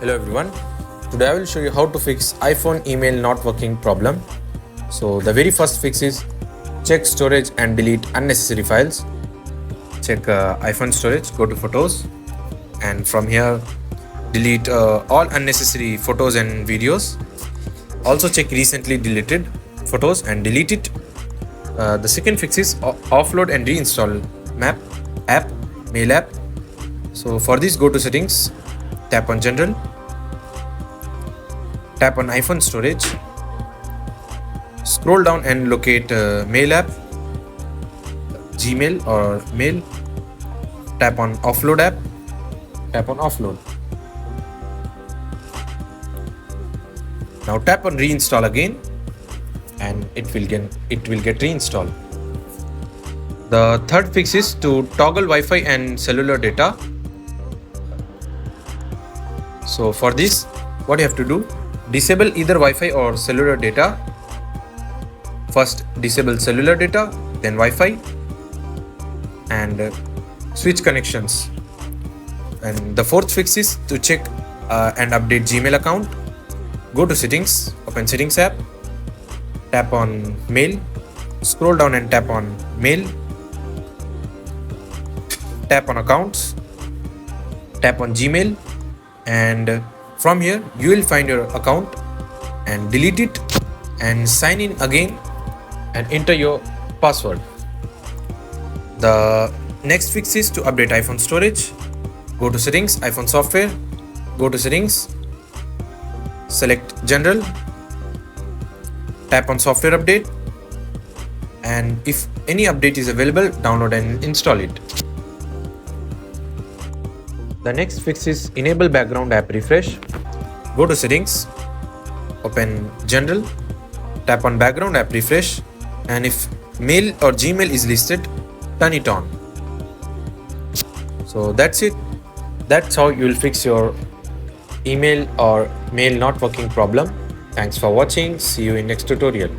Hello everyone. Today I will show you how to fix iPhone email not working problem. So the very first fix is check storage and delete unnecessary files. Check iPhone storage, go to photos, and from here delete all unnecessary photos and videos. Also check recently deleted photos and delete it. The second fix is offload and reinstall mail app. So for this, go to settings, tap on general, tap on iPhone storage, scroll down and locate mail app, Gmail or mail, tap on offload app, tap on offload. Now tap on reinstall again and it will get reinstalled. The third fix is to toggle Wi-Fi and cellular data. So for this, what you have to do, disable either Wi-Fi or cellular data. First disable cellular data, then Wi-Fi, and switch connections. And the fourth fix is to check and update Gmail account. Go to settings, open settings app, tap on mail, scroll down and tap on mail, tap on accounts, tap on Gmail, and from here you will find your account and delete it and sign in again and enter your password. The next fix is to update iPhone storage. Go to settings, iPhone software, go to settings, select general, tap on software update, and if any update is available, download and install it. The next fix is enable background app refresh. Go to settings, open general, tap on background app refresh, and if mail or Gmail is listed, turn it on. So that's it. That's how you will fix your email or mail not working problem. Thanks for watching. See you in next tutorial.